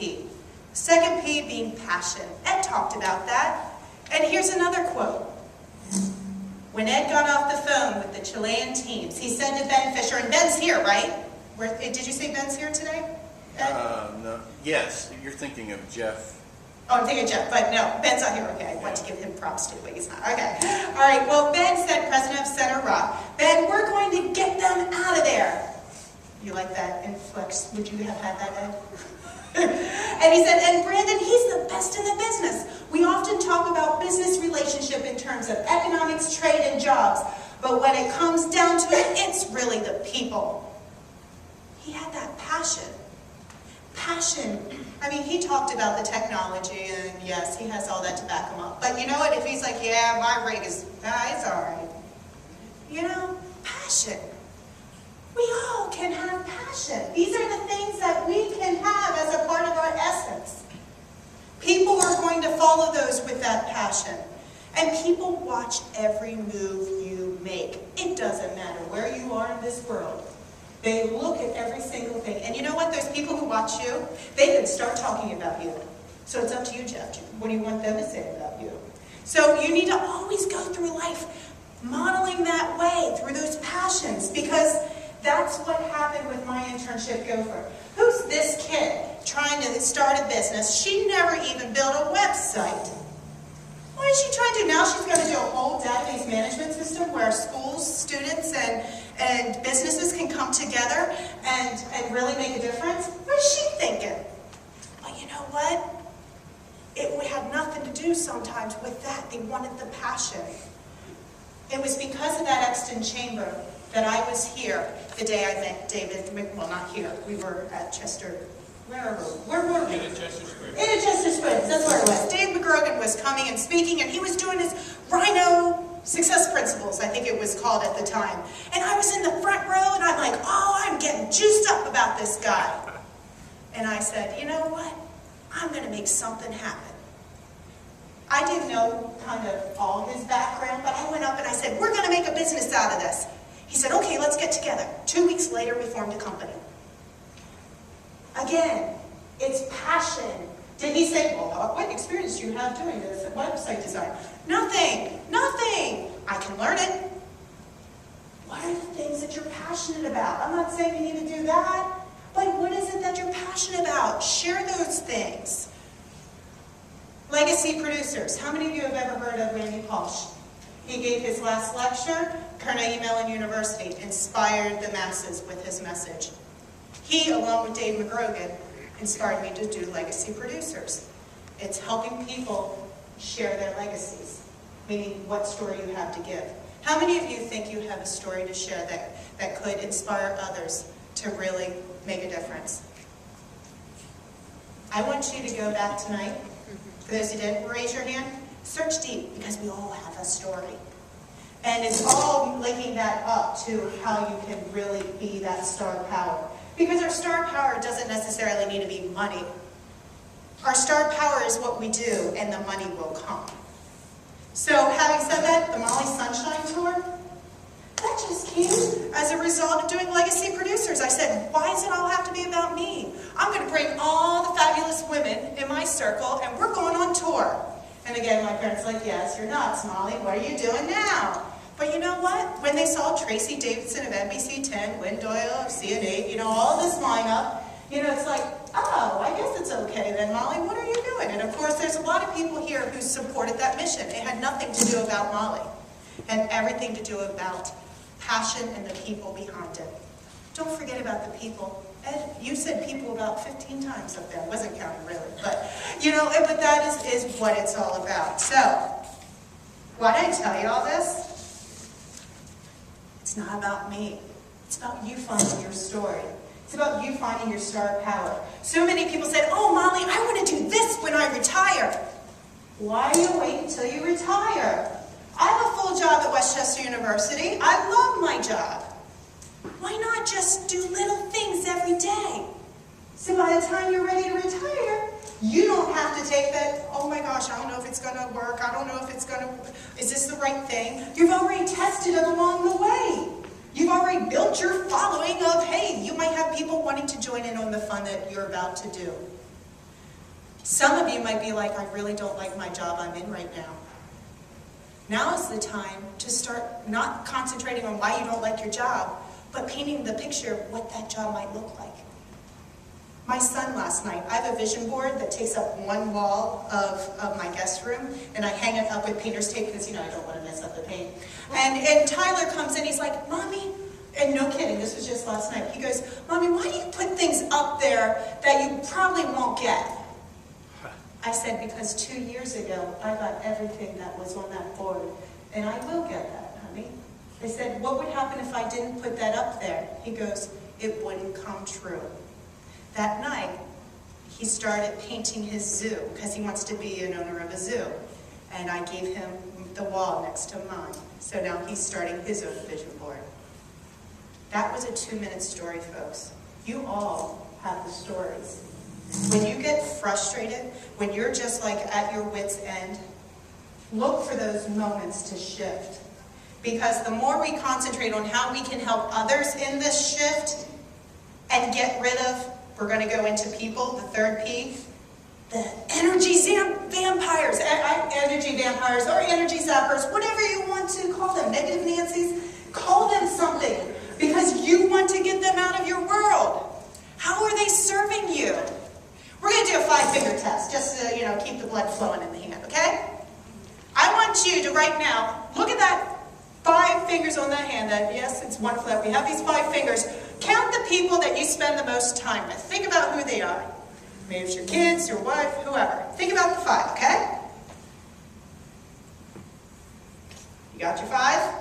P. Second P being passion. Ed talked about that. And here's another quote. When Ed got off the phone with the Chilean teams, he said to Ben Fisher, and Ben's here, right? Did you say Ben's here today? No. Yes, you're thinking of Jeff. Oh, I'm thinking Jeff, but no, Ben's not here. Okay, I want to give him props too, but he's not. Okay. All right, well, Ben said, president of Center Rock, Ben, we're going to get them out of there. You like that inflex? Would you have had that, Ed? And he said, and Brandon, he's the best in the business. We often talk about business relationship in terms of economics, trade, and jobs. But when it comes down to it, it's really the people. He had that passion. Passion. I mean, he talked about the technology, and yes, he has all that to back him up. But you know what? If he's like, yeah, my rig is, it's all right. You know, passion. We all can have passion. These are the things that we can have as a part of our essence. People are going to follow those with that passion. And people watch every move you make. It doesn't matter where you are in this world. They look at every single thing. And you know what? Those people who watch you, they can start talking about you. So it's up to you, Jeff. What do you want them to say about you? So you need to always go through life modeling that way, through those passions, because that's what happened with my internship gopher. Who's this kid trying to start a business? She never even built a website. What is she trying to do? Now she's going to do a whole database management system where schools, students, and businesses can come together and really make a difference? What is she thinking? But you know what? It would have nothing to do sometimes with that. They wanted the passion. It was because of that Exton chamber that I was here the day I met David, well, not here. We were at Chester, where were we? In Chester Springs. In Chester Springs, that's where it was. Dave McGrogan was coming and speaking, and he was doing his Rhino Success Principles, I think it was called at the time. And I was in the front row, and I'm like, oh, I'm getting juiced up about this guy. And I said, you know what? I'm going to make something happen. I didn't know kind of all his background, but I went up and I said, we're going to make a business out of this. He said, okay, let's get together. 2 weeks later, we formed a company. Again, it's passion. Did he say, well, what experience do you have doing this website design? Nothing. I can learn it. What are the things that you're passionate about? I'm not saying you need to do that, but what is it that you're passionate about? Share those things. Legacy producers. How many of you have ever heard of Randy Pausch? He gave his last lecture, Carnegie Mellon University, inspired the masses with his message. He, along with Dave McGrogan, inspired me to do Legacy Producers. It's helping people share their legacies, meaning what story you have to give. How many of you think you have a story to share that could inspire others to really make a difference? I want you to go back tonight. For those who didn't raise your hand, search deep, because we all have a story. And it's all linking that up to how you can really be that star power. Because our star power doesn't necessarily need to be money. Our star power is what we do, and the money will come. So having said that, the Molly Sunshine Tour, that just came as a result of doing Legacy Producers. I said, why does it all have to be about me? I'm going to bring all the fabulous women in my circle, and we're going on tour. And again, my parents were like, yes, you're nuts, Molly. What are you doing now? But you know what? When they saw Tracy Davidson of NBC 10, Lynn Doyle of CNN8, all this lineup, it's like, oh, I guess it's okay then, Molly. What are you doing? And of course, there's a lot of people here who supported that mission. It had nothing to do about Molly, and everything to do about passion and the people behind it. Don't forget about the people. Ed, you said people about 15 times up there. I wasn't counting really, but but that is what it's all about. So, why did I tell you all this? It's not about me. It's about you finding your story. It's about you finding your star power. So many people said, oh, Molly, I want to do this when I retire. Why do you wait until you retire? I have a full job at Westchester University. I love my job. Why not just do little things every day? So by the time you're ready to retire, you don't have to take that, oh my gosh, I don't know if it's going to work. I don't know if it's going to, is this the right thing? You've already tested it along the way. You've already built your following of, hey, you might have people wanting to join in on the fun that you're about to do. Some of you might be like, I really don't like my job I'm in right now. Now is the time to start not concentrating on why you don't like your job, but painting the picture of what that job might look like. My son last night, I have a vision board that takes up one wall of my guest room, and I hang it up with painter's tape because, I don't want to mess up the paint. And Tyler comes in, he's like, Mommy, and no kidding, this was just last night. He goes, Mommy, why do you put things up there that you probably won't get? I said, because 2 years ago, I got everything that was on that board, and I will get that, honey. I said, what would happen if I didn't put that up there? He goes, it wouldn't come true. That night, he started painting his zoo, because he wants to be an owner of a zoo. And I gave him the wall next to mine. So now he's starting his own vision board. That was a 2-minute story, folks. You all have the stories. When you get frustrated, when you're just like at your wit's end, look for those moments to shift. Because the more we concentrate on how we can help others in this shift and get rid of, we're going to go into people, the third P, the energy vampires or energy zappers, whatever you want to call them, negative Nancy's, call them something, because you want to get them out of your world. How are they serving you? We're going to do a 5-finger test, just to keep the blood flowing in the hand, okay? I want you to right now, look at that 5 fingers on that hand. That, yes, it's wonderful that we have these 5 fingers. Count the people that you spend the most time with. Think about who they are. Maybe it's your kids, your wife, whoever. Think about the 5, okay? You got your 5?